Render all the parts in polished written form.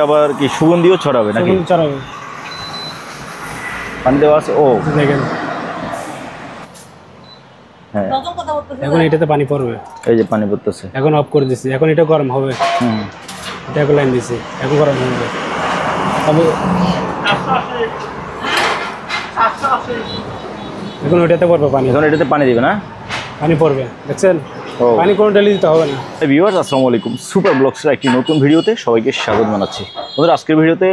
আবার কি সুগন্ধিও ছড়াবে নাকি? সুগন্ধি ছড়াবে। পানি দেওয়া আছে। ও দেখেন হ্যাঁ, এখন এটাতে পানি পড়বে। এই যে পানি পড়তেছে। এখন অফ করে দিছি, এখন এটা গরম হবে। এটা এখন লাইন দিছি, এখন গরম হবে। তবে এখন ওইটাতে পড়বে পানি। এখন এটাতে পানি দিবে না? পানি পড়বে, দেখছেন? ও পানি কোনো ডেলি দিতে হবে না। ভিউয়ার্স, আসসালামু আলাইকুম। সুপার ব্লগসের একটি নতুন ভিডিওতে সবাইকে স্বাগত জানাচ্ছি। বন্ধুরা, আজকের ভিডিওতে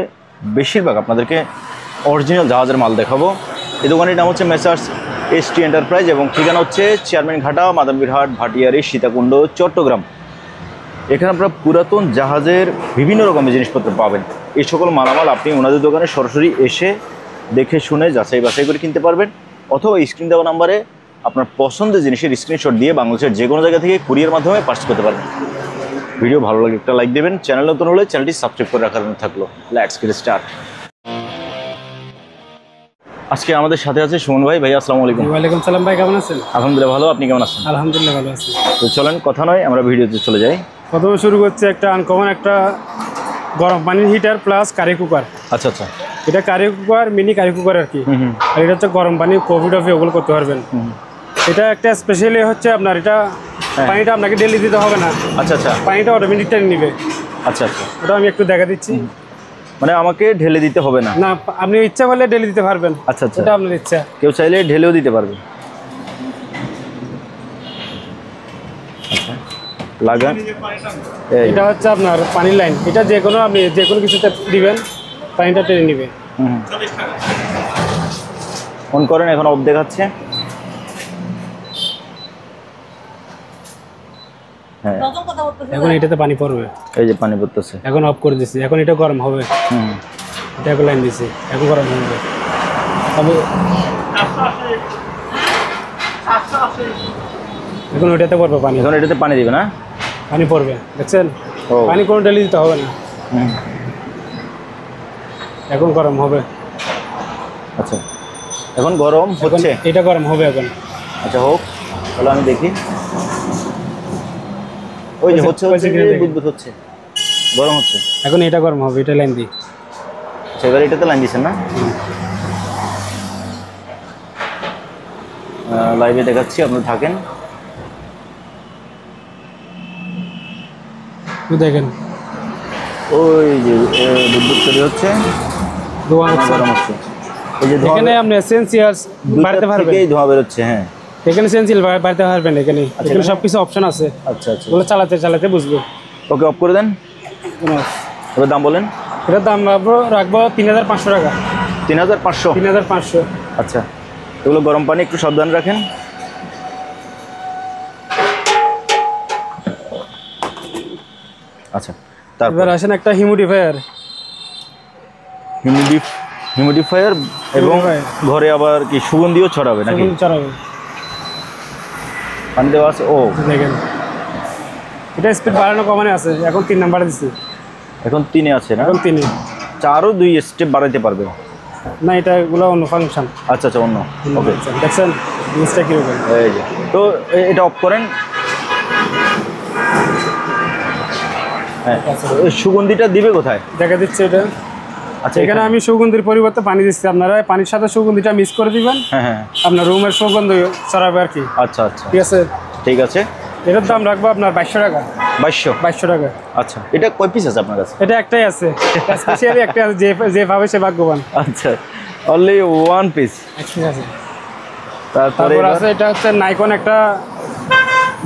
বেশিরভাগ আপনাদেরকে অরিজিনাল জাহাজের মাল দেখাবো। এই দোকানের নাম হচ্ছে মেসার্স এসটি এন্টারপ্রাইজ এবং ঠিকানা হচ্ছে চেয়ারম্যান ঘাটা, মাদামবীরহাট, ভাটিয়ারি, সীতাকুণ্ড, চট্টগ্রাম। এখানে আপনারা পুরাতন জাহাজের বিভিন্ন রকমের জিনিসপত্র পাবেন। এই সকল মালামাল আপনি ওনাদের দোকানে সরাসরি এসে দেখে শুনে যাচাই বাছাই করে কিনতে পারবেন, অথবা স্ক্রিন দেওয়া নাম্বারে আপনার পছন্দের জিনিসের স্ক্রিনশট দিয়ে বাংলাদেশের যে কোনো জায়গা থেকে কুরিয়ার মাধ্যমে পার্সেল করতে পারবেন। ভিডিও ভালো লাগে একটা লাইক দেবেন, চ্যানেল নতুন হলে চ্যানেলটি সাবস্ক্রাইব করে রাখার জন্য থাকলো। Let's get start. আজকে আমাদের সাথে আছে সুমন ভাই। ভাই আসসালামু আলাইকুম। ওয়ালাইকুম সালাম ভাই, কেমন আছেন? আলহামদুলিল্লাহ ভালো, আপনি কেমন আছেন? আলহামদুলিল্লাহ ভালো আছি। তো চলেন কথা নয়, আমরা ভিডিওতে চলে যাই। প্রথমে শুরু করছে একটা আনকমন একটা গরম পানির হিটার প্লাস কারি কুকার। আচ্ছা আচ্ছা, এটা curry cooker, mini curry cooker আর কি। আর এটা হচ্ছে গরম পানি, কফি টফি ওগুলো করতে পারবেন। এটা একটা স্পেশালি হচ্ছে আপনার এটা পানিটা আপনাকে ডেলি দিতে হবে না। আচ্ছা আচ্ছা, পানিটা অটোমেটিক টেনে নিবে। আচ্ছা আচ্ছা, ওটা আমি একটু দেখা দিচ্ছি। মানে আমাকে ঢেলে দিতে হবে না? না, আপনি ইচ্ছা করলে ডেলি দিতে পারবেন। আচ্ছা আচ্ছা, এটা আপনার ইচ্ছা। কেউ চাইলে ঢেলেও দিতে পারবে। আচ্ছা, লাগান। এটা হচ্ছে আপনার পানির লাইন। এটা যে কোনো আপনি যে কোনো কিছুতে দিবেন, পানিটা টেনে নিবে। অন করেন, এখন অফ দেখাচ্ছে। হ্যাঁ, এখন এটাতে পানি পড়বে। এই যে পানি পড়তেছে। এখন অফ করে দিছি, এখন এটা গরম হবে। এটা এখন লাইন দিছি, এখন গরম হবে। তবে এখন ওইটাতে পড়বে পানি। এখন এটাতে পানি দিবে না? পানি পড়বে, দেখছেন? ও পানি কোনো ডেলি দিতে হবে না। এখন গরম হবে। আচ্ছা, এখন গরম হচ্ছে। এটা গরম হবে এখন। আচ্ছা হোক, তাহলে আমি দেখি। ওই যে হচ্ছে, বুদবুদ হচ্ছে, গরম হচ্ছে। এখন এটা গরম হবে, এটা লাইন দিই। আচ্ছা, এবার এটাতে লাইন দিচ্ছেন না? লাইভে দেখাচ্ছি, আপনারা থাকেন। দেখেন ওই যে বুদবুদ তৈরি হচ্ছে, ধোঁয়া হচ্ছে। গরম হচ্ছে। এই যে এখানে আপনি এসেনশিয়ালস বাড়তে পারবেন। এই ধোঁয়া বেরোচ্ছে। হ্যাঁ, এখানে এসেনশিয়াল বাড়তে পারবেন। এখানে এখানে সবকিছু অপশন আছে। আচ্ছা আচ্ছা, ওগুলো চালাতে চালাতে বুঝবো। ওকে, অফ করে দেন। এবার দাম বলেন। এটার দাম রাখবো 3500 টাকা। 3500? 3500। আচ্ছা, এগুলো গরম পানি, একটু সাবধান রাখেন। আচ্ছা, তারপর এবার আসেন একটা হিউমিডিফায়ার। হিউমিডিফায়ার এবং ঘরে আবার কি সুগন্ধিও ছড়াবে নাকি? ছড়াবে। পানি দেওয়া আছে। ও দেখেন, এটা স্পিড বাড়ানো কমানো আছে। এখন 3 নাম্বারে দিচ্ছি। এখন 3-এ আছে না? এখন 3-এ। 4 ও 2 স্টেপ বাড়াইতে পারবে না, এটা এগুলো অন্য ফাংশন। আচ্ছা আচ্ছা, অন্য। ওকে, দেখছেন জিনিসটা কীরকম? এই যে, তো এটা অফ করেন। হ্যাঁ, সুগন্ধিটা দিবে কোথায়? দেখা দিচ্ছে এটা। আচ্ছা, এখানে আমি সুগন্ধির পরিবর্তে পানি দিচ্ছি। আপনারা পানির সাথে সুগন্ধিটা মিক্স করে দিবেন। হ্যাঁ হ্যাঁ, আপনার রুমের সুগন্ধি ছড়াবে আর কি। আচ্ছা আচ্ছা, ঠিক আছে। ঠিক আছে। এটার দাম রাখবো আপনার 2200 টাকা। 2200 টাকা। আচ্ছা, এটা কয় পিস আছে আপনার কাছে? এটা একটাই আছে, স্পেশালি একটা আছে। যে পাবে সে ভাগ্যবান। আচ্ছা, অনলি 1 পিস। ঠিক আছে। তারপরে তারপর আছে এটা হচ্ছে নাইকন একটা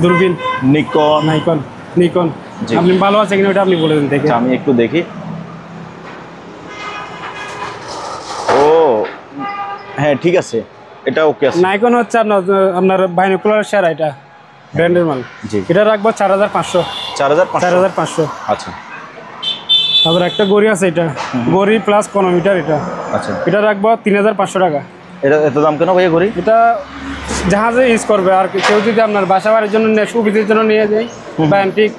দূরবীন। নিকন জি। আপনি ভালো আছে কিনা ওটা আপনি বলে দেন দেখে। আমি একটু দেখি। ও হ্যাঁ, ঠিক আছে, এটা ওকে আছে। নাইকন হচ্ছে আপনার বাইনোকুলার সেরা, এটা ব্র্যান্ডের মাল। জি, এটা রাখবো 4500। 4500। আচ্ছা, তারপর একটা গড়ি আছে, এটা গড়ি প্লাস কোনোমিটার। এটা আচ্ছা, এটা রাখবো 3500 টাকা। এটা এত দাম কেন ভাইয়া? ঘড়ি এটা জাহাজে ইউজ করবে। আর কেউ যদি আপনার বাসা বাড়ির জন্য সুবিধার জন্য নিয়ে যায় বা অ্যান্টিক,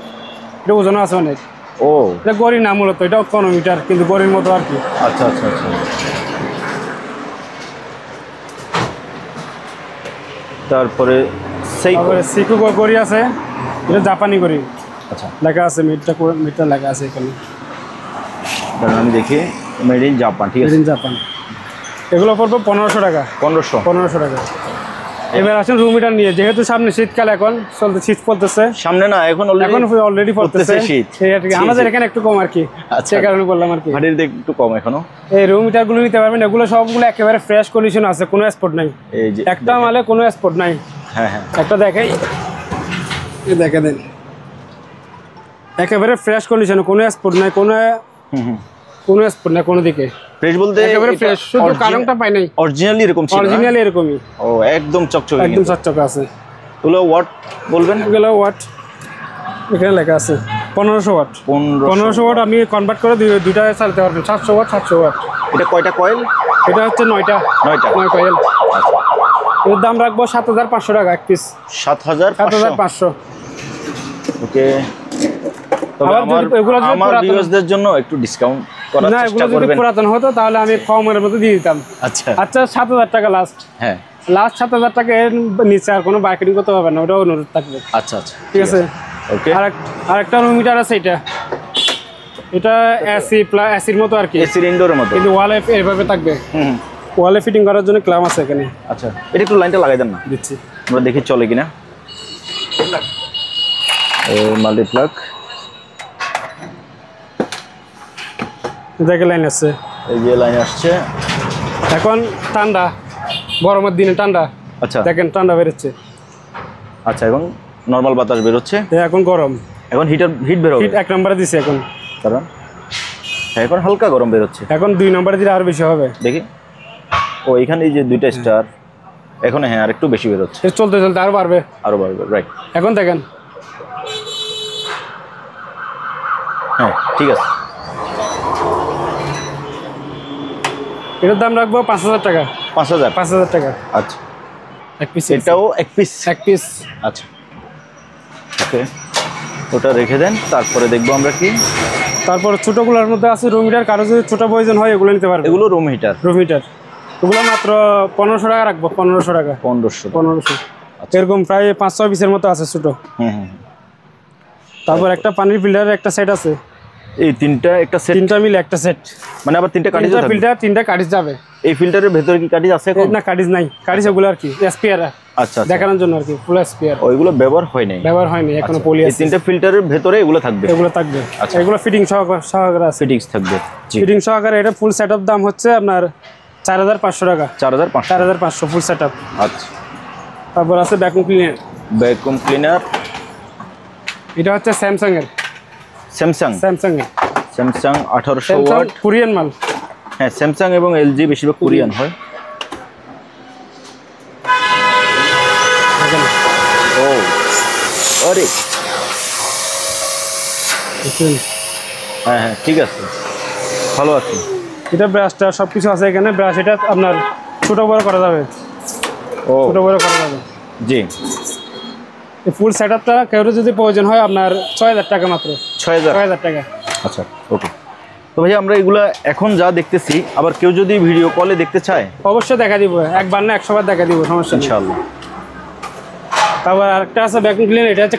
এটা ওজন আছে অনেক। ও, এটা গড়ি না, মূলত এটা কোনোমিটার, কিন্তু গড়ির মতো আর কি। আচ্ছা আচ্ছা আচ্ছা। তারপরে সিকু গড়ি আছে, এটা জাপানি গড়ি। আচ্ছা, লেখা আছে মিটটা লেখা আছে এখানে। কারণ আমি দেখি মেড ইন জাপান, ঠিক আছে। জাপান এগুলো পড়বে 1500 টাকা। 1500 টাকা। এবার আসেন রুম হিটার নিয়ে, যেহেতু সামনে শীতকাল, এখন শীত পড়তেছে সামনে না, এখন অলরেডি পড়তেছে শীত। আমাদের এখানে একটু কম আর কি, সে কারণে বললাম আর কি। হাড়ির দিক একটু কম এখনো। এই রুম হিটার গুলো নিতে পারবেন, এগুলো সবগুলো একেবারে ফ্রেশ কন্ডিশন আছে, কোনো স্পট নাই। এই যে একটা মালে কোনো স্পট নাই। হ্যাঁ হ্যাঁ, একটা দেখাই, দেখে দেন, একেবারে ফ্রেশ কন্ডিশন, কোনো স্পট নাই, কোনো স্পট নাই কোনো দিকে। ফ্রেশ বলতে একেবারে ফ্রেশ, শুধু কারণটা পাই নাই। অরিজিনালি এরকম ছিল? অরিজিনালি এরকমই। ও একদম চকচকে, একদম চকচকে আছে। এগুলো ওয়াট বলবেন? এগুলো ওয়াট এখানে লেখা আছে 1500 ওয়াট। 1500 ওয়াট আমি কনভার্ট করে দুইটা চালাতে পারবেন, 700 ওয়াট 700 ওয়াট। এটা কয়টা কয়েল? এটা হচ্ছে 9টা 9 কয়েল। এর দাম রাখবো 7500 টাকা এক পিস। 7500। ওকে, তবে আমার ভিউয়ারদের জন্য একটু ডিসকাউন্ট করার চেষ্টা করবেন। যদি পুরাতন হতো তাহলে আমি কমের মধ্যে দিয়ে দিতাম। আচ্ছা 7000 টাকা লাস্ট। হ্যাঁ, লাস্ট 7000 টাকা, এর নিচে আর কোনো মার্কেটিং করতে পারবে না, ওটা অনুরোধ থাকবে। আচ্ছা, ঠিক আছে। ওকে, আরেকটা রুম হিটার আছে, এটা এসির মতো আর কি, এসির ইনডোরের মতো, কিন্তু ওয়ালে এভাবে থাকবে। ওয়ালে ফিটিং করার জন্য ক্লাম আছে এখানে। আচ্ছা, এটা একটু লাইনটা লাগাই দেন না, দিচ্ছি, আমরা দেখি চলে কিনা। মাল্টিপ্লাগ দেখে লাইন আছে, এই যে লাইন আসছে। এখন ঠান্ডা, গরমের দিনে ঠান্ডা। আচ্ছা, দেখেন ঠান্ডা বেরোচ্ছে। আচ্ছা, এবং নরমাল বাতাস বেরোচ্ছে। এখন গরম, এখন হিট বের হবে। হিট 1 নম্বরে দিছে এখন, কারণ এখন হালকা গরম বেরোচ্ছে। এখন 2 নম্বরে দিলে আরো বেশি হবে। দেখি, ও এখানে এই যে 2টা স্টার, এখন হ্যাঁ আর একটু বেশি বেরোচ্ছে। চলতে চলতে আরো বাড়বে, রাইট। এখন দেখেন, হ্যাঁ ঠিক আছে। এটার দাম রাখবো 5000 টাকা। 5000 টাকা। আচ্ছা, এক পিস, এটাও এক পিস। আচ্ছা, ওকে, ওটা রেখে দেন, তারপরে দেখবো আমরা কি। তারপর ছোটগুলোর মধ্যে আছে রুম হিটার, কারো যদি ছোট প্রয়োজন হয় এগুলো নিতে পারবে। এগুলো রুম হিটার, ওগুলো মাত্র 1500 টাকা রাখবো। 1500 টাকা। 1500। এরকম প্রায় 5-6 পিসের মতো আছে ছোট। তারপর একটা পানির ফিল্টারের একটা সেট আছে। এই তিনটা মিলে একটা সেট, মানে আবার 3টা কাটিজ যাবে। ফিল্টার 3টা কাটিজ যাবে। এই ফিল্টারের ভেতরে কি কাটিজ আছে? না, কাটিজ নাই। কাটিজ ওগুলো আর কি স্পেয়ার। আচ্ছা, দেখানোর জন্য আর কি, ফুল স্পেয়ার। ওইগুলো ব্যবহার হয়নি এখনো, পলি আছে। এই 3টা ফিল্টারের ভেতরে এগুলো থাকবে। আচ্ছা, এগুলো ফিটিং সহকারে আছে। ফিটিংস থাকবে, ফিটিং সহকারে। এটা ফুল সেটআপ দাম হচ্ছে আপনার 4500 টাকা। 4500 ফুল সেটআপ। আচ্ছা, তারপর আছে ভ্যাকুয়াম ক্লিনার। এটা হচ্ছে স্যামসাং এর। স্যামসাং 1800 ওয়াট, কোরিয়ান মাল। হ্যাঁ, স্যামসাং এবং এলজি বেশিরভাগ কোরিয়ান হয়। ও আরে, হ্যাঁ ঠিক আছে, ভালো আছে। এটা ব্রাশটা সবকিছু আছে এখানে। ব্রাশ এটা আপনার ছোট বড় করা যাবে। জি, এই ফুল সেটআপটা কেউ যদি প্রয়োজন হয় আপনার 6000 টাকা মাত্র। 6000 টাকা। আচ্ছা, ওকে। তো ভাই আমরা এগুলা এখন যা দেখতেছি, আবার কেউ যদি ভিডিও কলে দেখতে চায় অবশ্যই দেখা দিব, একবার না 100 বার দেখা দিব, সমস্যা নেই ইনশাআল্লাহ। তারপর আরেকটা আছে ভ্যাকুয়াম ক্লিনার। এটা হচ্ছে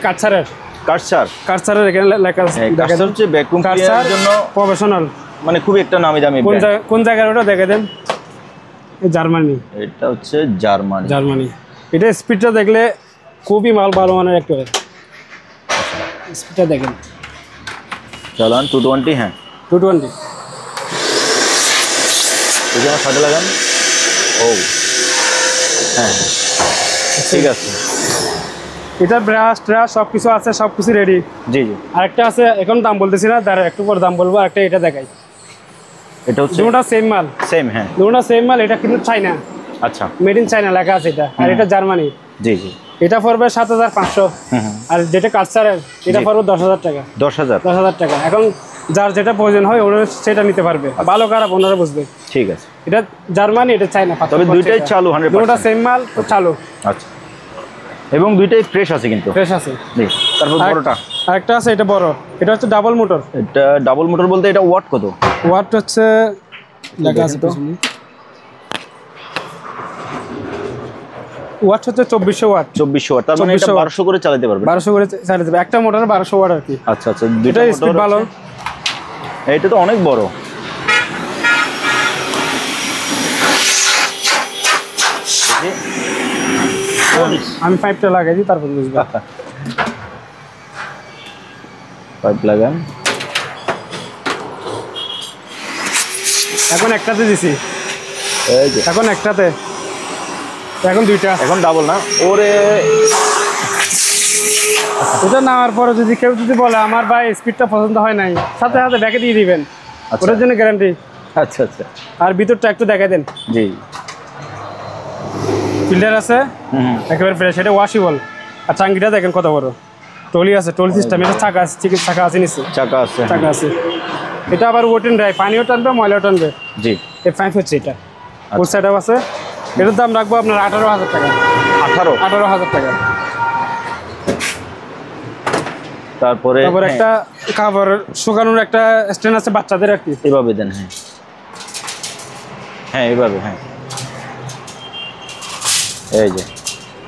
কাটসারের এখানে লেখা আছে। দেখা যাচ্ছে ভ্যাকুয়াম ক্লিনারের জন্য প্রফেশনাল, মানে খুবই একটা নামি দামি। কোন জায়গার ওটা দেখা দেন? জার্মানি। এটা হচ্ছে জার্মানি। এটা স্পিডটা দেখলে খুবই ভালো মানের একটা। স্পিডটা দেখেন, চালান 220। হ্যাঁ 220। এই যে সাথে লাগান। ও হ্যাঁ ঠিক আছে। এটা ব্রাশ সবকিছু আছে, সবকিছু রেডি। জি। আরেকটা আছে, এখন দাম বলতেছি না, তার একটু পর দাম বলবো। আরেকটা এটা দেখাই। এটা হচ্ছে দুটোটা সেম মাল। হ্যাঁ দুটোটা সেম মাল। এটা কিন্তু চায়না। আচ্ছা, মেড ইন চায়না লেখা আছে এটা। আর এটা জার্মানি। জি। এটা পড়বে 7500। আর যেটা কাটসারের এটা পড়বে 10000 টাকা। 10000 টাকা। এখন যার যেটা প্রয়োজন হয় ওরা সেটা নিতে পারবে। ভালো খারাপ ওনারা বুঝবে। ঠিক আছে। এটা জার্মানি, এটা চায়না, তবে দুইটাই চালু 100%। দুটোটা সেম মাল, তো চালু। আচ্ছা, এবং দুইটাই ফ্রেশ আছে, কিন্তু ফ্রেশ আছে। জি। তারপর বড়টা আরেকটা আছে, এটা বড়। এটা হচ্ছে ডাবল মোটর। এটা ডাবল মোটর বলতে এটা ওয়াট কত? ওয়াট হচ্ছে লেখা আছে তো, ওয়াট হচ্ছে 2400 ওয়াট। 2400 ওয়াট, তার মানে এটা 1200 করে চালাতে পারবে। 1200 করে চালাতে পারবে একটা মোটরে 1200 ওয়াট আর কি। আচ্ছা, দুইটা স্পিড ভালো। এটা তো অনেক বড়। আমি পাইপটা লাগাই দিই তারপর বুঝবো। পাইপ লাগান। এখন একটাতে দিছি, এই যে এখন একটাতে, এখন দুইটা। এখন ডাবল না ওরে। এটা নেওয়ার পরে যদি কেউ যদি বলে আমার ভাই স্পিডটা পছন্দ হয় নাই, সাথে সাথে ব্যাকে দিয়ে দিবেন, ওটার জন্য গ্যারান্টি। আচ্ছা আচ্ছা, আর ভিতরটা একটু দেখাই দেন। জি ফিল্টার আছে একেবারে ফ্রেশ, এটা ওয়াশেবল। আর টাঙ্কিটা দেখেন কত বড়, টলি আছে, টলি সিস্টেম। এটা চাকা আছে, ঠিক চাকা আছে নিচে, চাকা আছে, চাকা আছে। এটা আবার ওটেন ড্রাই, পানিও টানবে ময়লাও টানবে। জি এই পাইপ হচ্ছে এটা, ফুল সেট আপ আছে। এটার দাম রাখবো আপনার 18,000 টাকা। 18,000 টাকা। তারপরে একটা কাপড় শুকানোর একটা স্ট্যান্ড আছে বাচ্চাদের আর কি, এভাবে দেন। হ্যাঁ হ্যাঁ এইভাবে, হ্যাঁ এই যে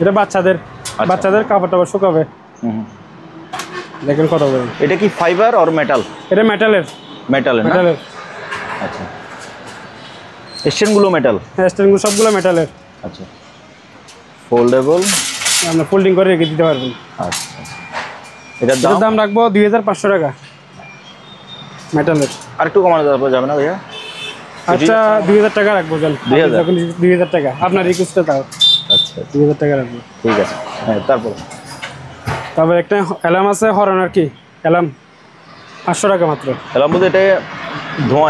এটা বাচ্চাদের, বাচ্চাদের কাপড় টাপড় শুকাবে। দেখেন কত বড়। এটা কি ফাইবার আর মেটাল? এটা মেটালের, মেটালের না? মেটালের। আচ্ছা, স্ট্যান্ডগুলো মেটাল? হ্যাঁ স্ট্যান্ডগুলো সবগুলো মেটালের। আচ্ছা, ফোল্ডেবল, আমরা ফোল্ডিং করে রেখে দিতে পারবেন। আচ্ছা, এটার দাম রাখবো 2,500 টাকা মেটালের। আর একটু কমানো যাবে না ভাইয়া? আচ্ছা 2,000 টাকা রাখবো, চল 2,000 টাকা আপনার রিকোয়েস্টে দাও। আচ্ছা 2,000 টাকা রাখবো, ঠিক আছে। হ্যাঁ তারপর একটা অ্যালার্ম আছে হরন আর কি, অ্যালার্ম 500 টাকা মাত্র। অ্যালার্ম বলতে এটা ধোঁয়া,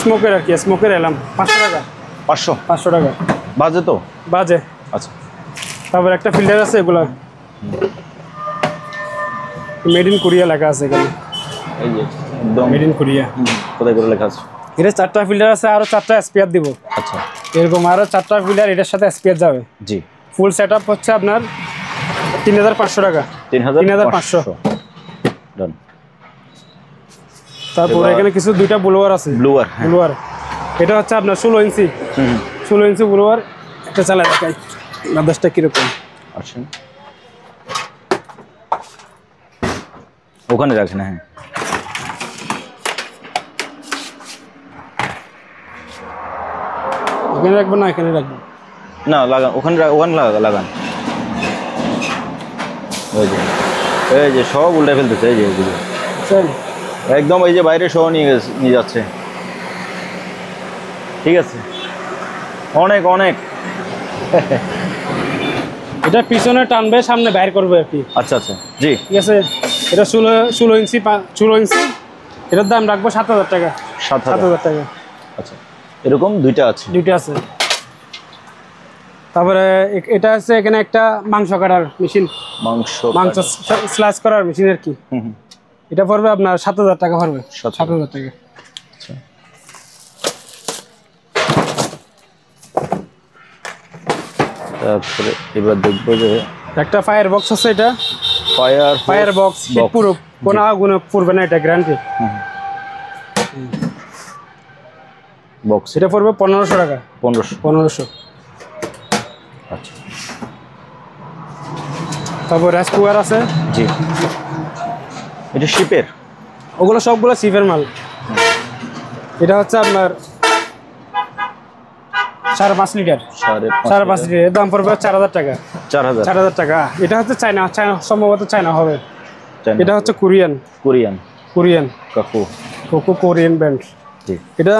স্মোকের আর কি, স্মোকের অ্যালার্ম 500 টাকা। 500 টাকা বাজে তো? বাজে। আচ্ছা, তারপর একটা ফিল্টার আছে, এগুলো মেড ইন কোরিয়া লেখা আছে এখানে, এই যে একদম মেড ইন কোরিয়া কোথায় করে লেখা আছে। এটা 4টা ফিল্টার আছে, আরো 4টা স্পেয়ার দিব। আচ্ছা, এরকম আরো 4টা ফিল্টার এটার সাথে স্পেয়ার যাবে। জি, ফুল সেট আপ হচ্ছে আপনার 3,500 টাকা। 3,500 ডান। তারপর এখানে কিছু দুইটা ব্লোয়ার আছে, ব্লোয়ার। এটা হচ্ছে আপনার 16 ইঞ্চি, 16 ইঞ্চি ব্লোয়ার। একটা চালা দেখাই বাতাসটা কিরকম। আচ্ছা, ওখানে রাখেন। হ্যাঁ এখানে রাখবো না, এখানে রাখবো না, লাগান ওখানে, লাগান। এই যে সব উল্টে ফেলতেছে, এই যে এগুলো একদম, এই যে বাইরে সহ নিয়ে যাচ্ছে। ঠিক আছে, অনেক অনেক। এটা পিছনে টানবে, সামনে বাইর করবে আর কি। আচ্ছা আচ্ছা, জি ঠিক আছে। এটা 16 ইঞ্চি, 16 ইঞ্চি। এটার দাম রাখবো 7,000 টাকা। 7,000 টাকা। আচ্ছা, এরকম দুইটা আছে? দুইটা আছে। তারপরে এটা আছে এখানে একটা মাংস কাটার মেশিন, মাংস স্লাইস করার মেশিন আর কি। এটা পড়বে আপনার 7,000 টাকা পড়বে। 7,000 টাকা। আচ্ছা, তারপরে এবার দেখবো যে একটা ফায়ার বক্স আছে। এটা ফায়ার বক্স পুরো কোনো আগুনে পড়বে না, এটা গ্যারান্টি। বক্স এটা পড়বে 1,500 টাকা। 1500। আচ্ছা, তারপর রাইস কুকার আছে। জি, এটা শিপের? ওগুলো সবগুলো শিপের মাল। এটা হচ্ছে আপনার 5.5 লিটার। 5.5 লিটার। এর দাম পড়বে 4,000 টাকা। 4,000 টাকা। এটা হচ্ছে চায়না, সম্ভবত চায়না হবে। এটা হচ্ছে কোরিয়ান কোরিয়ান ব্র্যান্ড। এটা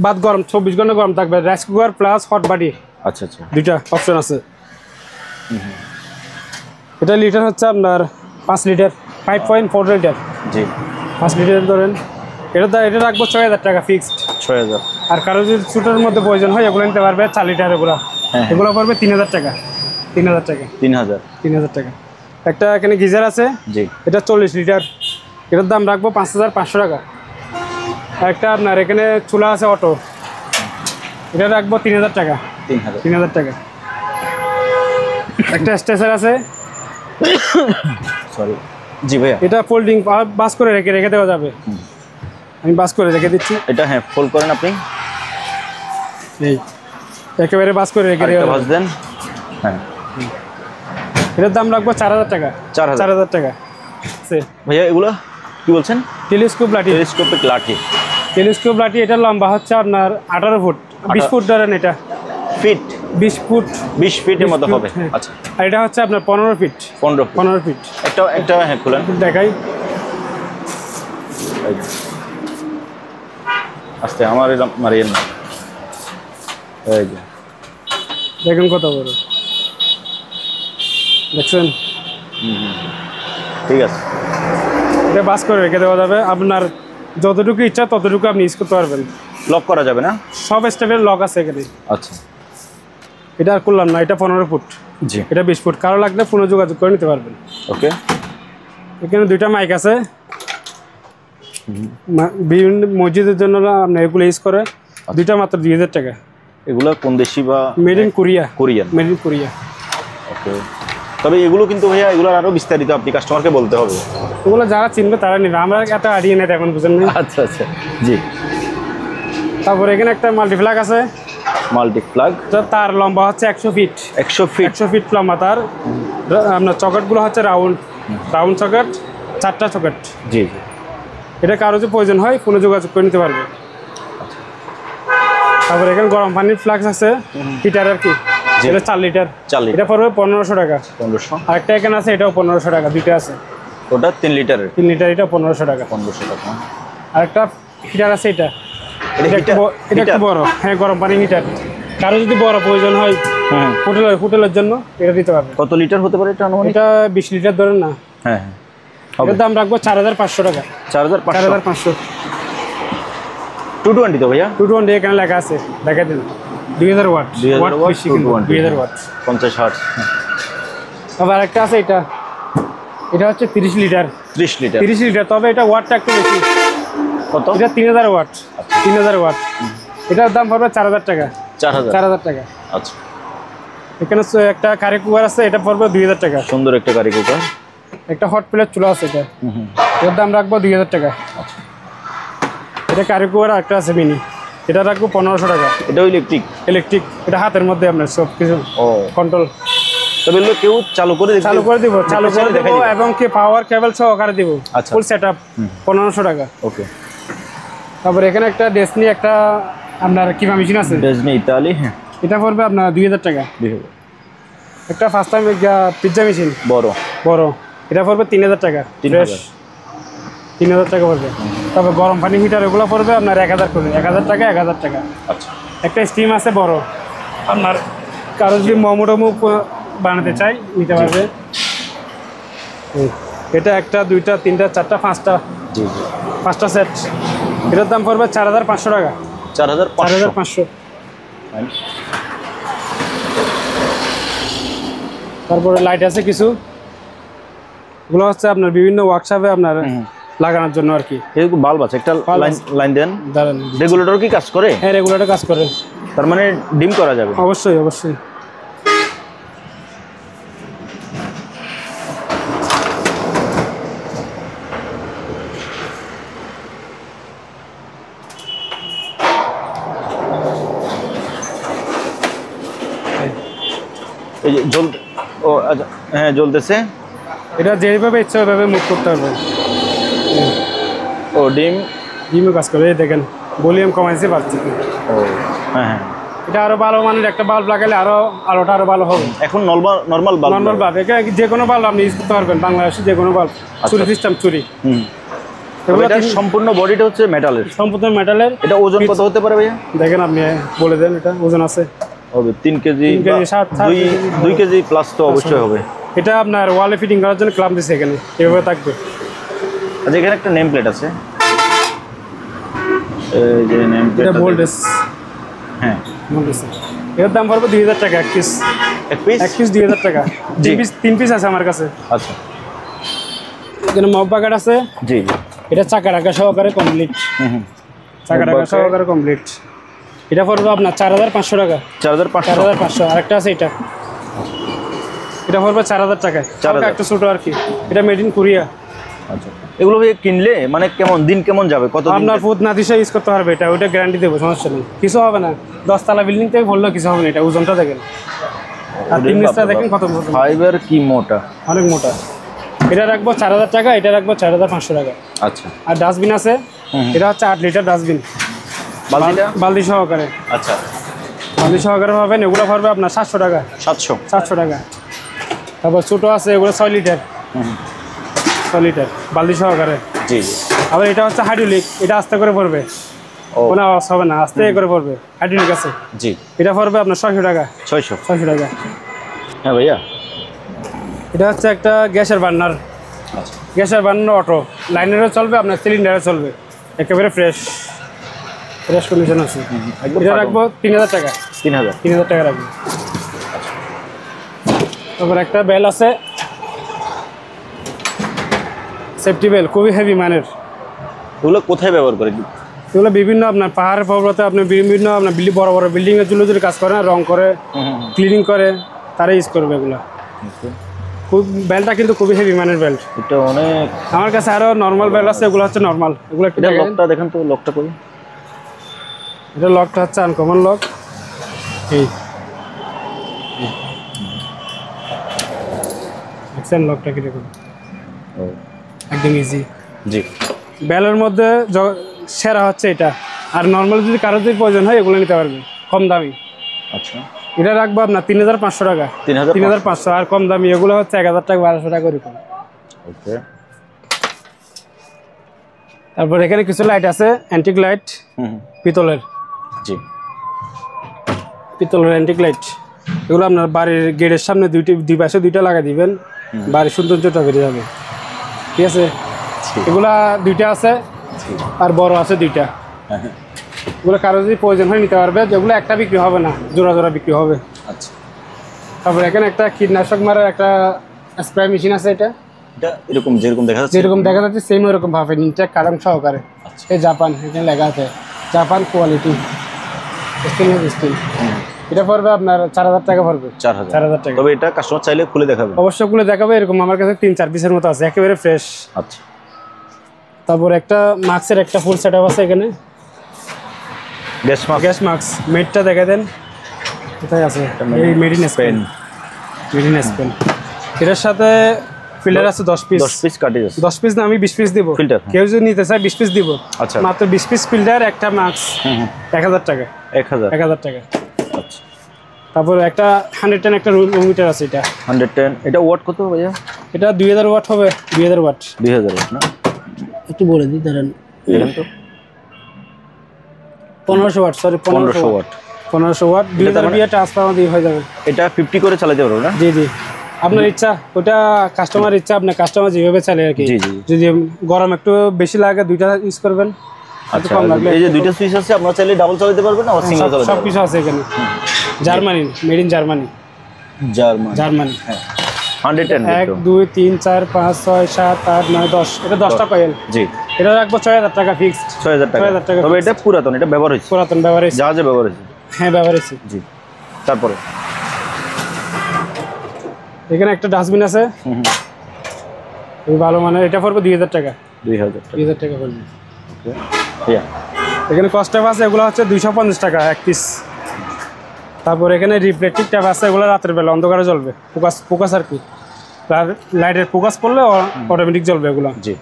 বাদ গরম, 24 ঘন্টা গরম থাকবে। রাইস কুকার প্লাস হট বাটি। আচ্ছা আচ্ছা, দুইটা অপশন আছে। এটা লিটার হচ্ছে আপনার 5 লিটার, 5.4 লিটার। জি, 5 লিটার ধরেন। এটা রাখবো 6,000 টাকা ফিক্সড। 6,000। আর কারো যদি ছোটোর মধ্যে প্রয়োজন হয় এগুলো নিতে পারবে 4 লিটার। এগুলো পড়বে 3,000 টাকা। 3,000 টাকা। 3,000 টাকা। একটা এখানে গিজার আছে, জি, এটা 40 লিটার। এটার দাম রাখবো 5,500 টাকা। একটা আপনার এখানে চুলা আছে অটো, এটা রাখবো 3,000 টাকা। 3,000 টাকা। একটা স্টেশন আছে, সরি, জি ভাইয়া, এটা ফোল্ডিং বাস করে রেখে দেওয়া যাবে। আমি বাস করে রেখে দিচ্ছি। এটা হ্যাঁ ফোল্ড করেন আপনি, এই একেবারে বাস করে রেখে ভাঁজ দেন। হ্যাঁ, এটার দাম রাখবো 4,000 টাকা। 4,000 টাকা। ভাইয়া এগুলো কি বলছেন? টেলিস্কোপ লাঠি। এটার লম্বা হচ্ছে আপনার 18 ফুট, 20 ফুট ধরেন। এটা 20 ফুট 20 ফিটের মতো 20 হবে। হ্যাঁ। আচ্ছা, আর এটা হচ্ছে আপনার 15 ফিট 15 ফিট। একটা একটা হ্যাঁ খুলেন, দেখাই। এই যে। আস্তে আমার এরকম মারিয়েন না, এই যে দেখেন কত বড়, দেখছেন? ঠিক আছে। এটা বাস করে রেখে দেওয়া যাবে, আপনার যতটুকু ইচ্ছা ততটুকু আপনি ইউজ করতে পারবেন। লক করা যাবে না? সব স্টেপের লক আছে এখানে। আচ্ছা, এটা আর করলাম না, এটা 15 ফুট, জি এটা 20 ফুট। কারো লাগলে ফোনে যোগাযোগ করে নিতে পারবেন। ওকে। এখানে দুইটা মাইক আছে, বিভিন্ন মসজিদের জন্য আপনি এগুলো ইউজ করে। দুইটা মাত্র 2000 টাকা। এগুলো কোন দেশি বা made in Korea? Korean. Made in Korea. Okay, তবে এগুলো কিন্তু ভাইয়া এগুলোর আরো বিস্তারিত আপনি কাস্টমারকে বলতে হবে। ওগুলো যারা চিনবে তারা নিবে, আমরা এত আইডিয়া নেই এখন, বুঝেন না? আচ্ছা আচ্ছা, জি। তারপরে এখানে একটা মাল্টিপ্লাগ আছে, মাল্টি প্লাগ, তার লম্বা হচ্ছে 100 ফিট। 100 ফিট 100 ফিট লম্বা তার। আপনার চকেটগুলো হচ্ছে রাউন্ড চকেট, 4টা চকেট। জি জি। এটা কারো যদি প্রয়োজন হয় ফোনে যোগাযোগ করে নিতে পারবে। তারপরে এখানে গরম পানির ফ্লাক্স আছে, হিটার আর কি, এটা 4 লিটার। 4 লিটার, এটা পড়বে 1500 টাকা। 1500। আরেকটা এখানে আছে, এটাও 1500 টাকা। দুইটা আছে, ওটা 3 লিটারের, 3 লিটার, এটা 1500 টাকা। 1500 টাকা। আরেকটা হিটার আছে, এটা এটা এটা একটু বড়, হ্যাঁ গরম পানি হিটার। কারো যদি বড় প্রয়োজন হয় হুম, হোটেলের জন্য এটা দিতে পারবে। কত লিটার হতে পারে এটা আনুমানিক? এটা 20 লিটার ধরেন না। হ্যাঁ হ্যাঁ, হবে। এটার দাম রাখবো 4500 টাকা। 4500। 4500। 220 তো ভাইয়া? 220 এখানে লেখা আছে, দেখা দিন। 2000 ওয়াট। 2000 ওয়াট, বেশি কিন্তু, 2000 ওয়াট। 50 হার্টজ। তবে আরেকটা আছে, এটা হচ্ছে 30 লিটার। 30 লিটার। 30 লিটার, তবে এটা ওয়াটটা একটু বেশি। কত? এটা 3000 ওয়াট। 3000 ওয়াট। এটার দাম পড়বে 4000 টাকা। 4000। 4000 টাকা। আচ্ছা, এখানে একটা কারি কুকার আছে, এটা পড়বে 2000 টাকা। সুন্দর একটা কারি কুকার। একটা হট প্লেট চুলা আছে, এটা এর দাম রাখবো 2000 টাকা। আচ্ছা, এটা কারি কুকার। একটা আছে মিনি, এটা রাখবো 1500 টাকা। এটাও ইলেকট্রিক? ইলেকট্রিক। এটা হাতের মধ্যে আপনার সব কিছু ও কন্ট্রোল। তবে এগুলো কেউ চালু করে দিব, চালু করে দিব এবং কি পাওয়ার কেবল সহকারে দিব। আচ্ছা, ফুল সেটআপ 1500 টাকা। ওকে। তারপরে এখানে একটা ডেসনি, একটা আপনার কিমা মেশিন আছে, ডেজনি ইতালি। হ্যাঁ, এটা পড়বে আপনার 2000 টাকা। একটা ফার্স্ট টাইম পিৎজা মেশিন বড়, এটা পড়বে 3000 টাকা। 3000 টাকা পড়বে। তারপর গরম পানি হিটার, এগুলো পড়বে আপনার 1000 করে। 1000 টাকা, 1000 টাকা। আচ্ছা, একটা স্টিম আছে বড়, আপনার কারো যদি মোমো টোমো বানাতে চাই নিতে পারবে। এটা একটা, দুইটা, তিনটা, চারটা, পাঁচটা, জি জি। 5টা সেট। এটার দাম পড়বে 4500 টাকা। 4500। 4500। তারপরে লাইট আছে কিছু, এগুলো হচ্ছে আপনার বিভিন্ন ওয়ার্কশপে আপনার লাগানোর জন্য আর কি। এরকম বাল্ব আছে, একটা লাইন দেন। দাঁড়ান, রেগুলেটর কি কাজ করে? হ্যাঁ রেগুলেটর কাজ করে। তার মানে ডিম করা যাবে? অবশ্যই অবশ্যই। এই যে ও আচ্ছা, হ্যাঁ জ্বলতেছে। এটা যেভাবে ইচ্ছা ওইভাবে মুভ করতে হবে। ও ডিমও কাজ করে। এই দেখেন ভলিউম কমাইছে, বাড়ছে। ও হ্যাঁ হ্যাঁ, এটা আরো ভালো মানের একটা বাল্ব লাগালে আলোটা আরো ভালো হবে। এখন নরমাল বাল্ব, এটা যে কোনো বাল্ব আপনি ইউজ করতে পারবেন। বাংলাদেশে যে কোনো বাল্ব, চুরি সিস্টেম, চুরি। এটা সম্পূর্ণ বডিটা হচ্ছে মেটালের? সম্পূর্ণ মেটালের। এটা ওজন কত হতে পারে ভাইয়া? দেখেন আপনি বলে দেন, এটা ওজন আছে হবে 3 কেজি, 2 কেজি প্লাস তো অবশ্যই হবে। এটা আপনার ওয়ালে ফিটিং করার জন্য ক্লাম দিছে, এখানে এভাবে থাকবে। আচ্ছা, এখানে একটা নেম প্লেট আছে, এই যে নেম প্লেট। এটা ভোল্টেজ, হ্যাঁ ভোল্টেজ। এর দাম পড়বে 2000 টাকা। এক পিস 2000 টাকা। 3 পিস আছে আমার কাছে। আচ্ছা, এখানে মপ বাকেট আছে। জি জি। এটা চাকা রাখা সহকারে কমপ্লিট। চাকা রাখা সহকারে কমপ্লিট। এটা পড়বে আপনার 4500 টাকা। 4500। আরেকটা আছে, এটা পড়বে 4000 টাকায়। একটা ছোট আর কি, এটা মেড ইন কোরিয়া। আচ্ছা, এগুলো কিনলে মানে কেমন যাবে? কত আপনার ফুড না দিশা ইউজ করতে পারবে। এটা ওইটা গ্যারান্টি দেবো, সমস্যা নেই, কিছু হবে না। 10 তলা বিল্ডিং থেকে বললেও কিছু হবে না। এটা ওজনটা দেখেন, আর তিনটা দেখেন কত ফাইবার, কি মোটা, অনেক মোটা। এটা রাখবো 4000 টাকা, এটা রাখবো 4500 টাকা। আচ্ছা, আর ডাস্টবিন আছে, এটা হচ্ছে 8 লিটার ডাস্টবিন, বালতি সহকারে। আচ্ছা, বালতি সহকারে পাবেন, এগুলো পড়বে আপনার 700 টাকা। 700 টাকা। তারপর ছোটো আছে, এগুলো 6 লিটার, 6 লিটার বালতি সহকারে। জি। আবার এটা হচ্ছে হাইড্রোলিক, এটা আস্তে করে পড়বে, কোনো আওয়াজ হবে না, আস্তে করে পড়বে, হাইড্রোলিক আছে। জি। এটা পড়বে আপনার 600 টাকা। 600 টাকা। হ্যাঁ ভাইয়া। এটা হচ্ছে একটা গ্যাসের বার্নার, গ্যাসের বার্নার অটো, লাইনেরও চলবে, আপনার সিলিন্ডারে চলবে, একেবারে ফ্রেশ কন্ডিশন আছে। এটা রাখবো 3000 টাকা। 3000 টাকা রাখবো। তারপর একটা বেল আছে, সেফটি বেল, খুবই হেভি মানের। এগুলো কোথায় ব্যবহার করে? এগুলো বিভিন্ন আপনার পাহাড় পর্বতে, আপনার বিভিন্ন আপনার বড় বড় বিল্ডিংয়ের জন্য যদি কাজ করে না, রং করে, ক্লিনিং করে, তারা ইউজ করবে এগুলো। খুব বেল্টটা কিন্তু খুবই হেভি মানের বেল্ট। এটা অনেক। আমার কাছে আরো নর্মাল বেল্ট আছে, এগুলো হচ্ছে নর্মাল। এগুলো একটু লকটা দেখেন তো, লকটা কই? এটা লকটা হচ্ছে আনকমন লক। এই দেখছেন লকটা কিরকম, একদম ইজি। জি। বেলের মধ্যে সেরা হচ্ছে এটা। আর নর্মাল যদি কারো যদি প্রয়োজন হয়, এগুলো নিতে পারবে কম দামি। আচ্ছা। এটা রাখবো আপনার 3500 টাকা। 3500। আর কম দামি এগুলো হচ্ছে 1000 টাকা, 1200 টাকা এরকম। ওকে। তারপর এখানে কিছু লাইট আছে, অ্যান্টিক লাইট, পিতলের। জি। পিতলের অ্যান্টিক লাইট, এগুলো আপনার বাড়ির গেটের সামনে দুই পাশে দুইটা লাগাই দিবেন, বাড়ির সৌন্দর্যটা বেড়ে যাবে। ঠিক আছে। এগুলা দুইটা আছে, আর বড় আছে দুইটা। এগুলো কারো যদি প্রয়োজন হয় নিতে পারবে। যেগুলো একটা বিক্রি হবে না, জোড়া জোড়া বিক্রি হবে। আচ্ছা। তারপর এখানে একটা কীটনাশক মারার একটা স্প্রে মেশিন আছে। এটা এরকম যেরকম দেখা যাচ্ছে সেম ওরকম ভাবে ইনটেক কারণ সহকারে। এই জাপান, এখানে লেখা আছে জাপান কোয়ালিটি স্টিল। এটা পড়বে আপনার 4000 টাকা পড়বে। 4000 টাকা। তবে এটা কাস্টমার চাইলে খুলে দেখাবে? অবশ্যই খুলে দেখাবে। এরকম আমার কাছে 3-4 পিসের মতো আছে, একেবারে ফ্রেশ। আচ্ছা। তারপর একটা মাস্কের একটা ফুল সেটআপ আছে এখানে, গ্যাস মাস্ক। মেডটা দেখা দেন কোথায় আছে? এই মেড ইন স্পেন। এটার সাথে ফিল্টার আছে 10 পিস। 10 পিস কাটে আছে। 10 পিস না, আমি 20 পিস দিব। কেউ যদি নিতে চায় 20 পিস দিব। আচ্ছা। মাত্র 20 পিস ফিল্টার, একটা মাস্ক, 1000 টাকা। 1000 টাকা। আচ্ছা। তারপর একটা 110 একটা রুম মিটার আছে। এটা 110। এটা ওয়াট কত ভাইয়া? এটা 2000 ওয়াট হবে। 2000 ওয়াট। 2000 ওয়াট না? একটু বলে দিই দাঁড়ান। দেখেন তো। 1500 ওয়াট, সরি 1500 ওয়াট। 1500 ওয়াট 2000 বিয়ে ট্রান্সফরমার দিয়ে হয়ে যাবে। এটা 50 করে চালাতে পারবো না? জি জি, আপনার ইচ্ছা, ওটা কাস্টমার ইচ্ছা, আপনার কাস্টমার যেভাবে চালে আর কি। যদি গরম একটু বেশি লাগে দুইটা ইউজ করবেন। আচ্ছা। এই যে দুইটা সুইচ আছে, আপনারা চাইলে ডাবল চালাতে পারবেন না, সিঙ্গেল চালাতে পারবেন? সব কিছু আছে এখানে। Germany, made in Germany. হ্যাঁ। 110। 1 2 3 4 5 6 7 8 9 10। এটা 10টা কয়েল। জি। এটা রাখবো 6000 টাকা ফিক্সড। 6000 টাকা। তবে এটা পুরাতন, এটা ব্যবহার হয়েছে? পুরাতন ব্যবহার হয়েছে। জাহাজে ব্যবহার হয়েছে? হ্যাঁ, ব্যবহার হয়েছে। জি। তারপরে এখানে একটা ডাস্টবিন আছে, ভালো মানে। এটা পড়বে 2000 টাকা। 2000 টাকা পড়বে। ওকে। এখানে কস্ট ট্যাপ আছে, এগুলো হচ্ছে 250 টাকা এক পিস। তারপর এখানে রিফ্লেক্টিভ ট্যাপ আছে, এগুলো রাতের বেলা অন্ধকারে জ্বলবে, ফোকাস আর কি। লাইটের ফোকাস পড়লে অটোমেটিক জ্বলবে এগুলো। জি।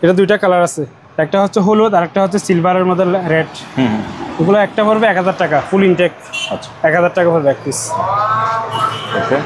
এটা দুইটা কালার আছে, একটা হচ্ছে হলুদ আর একটা হচ্ছে সিলভারের মধ্যে রেড। এগুলো একটা পড়বে 1000 টাকা ফুল ইনটেক। আচ্ছা। 1000 টাকা পড়বে এক পিস। ওকে।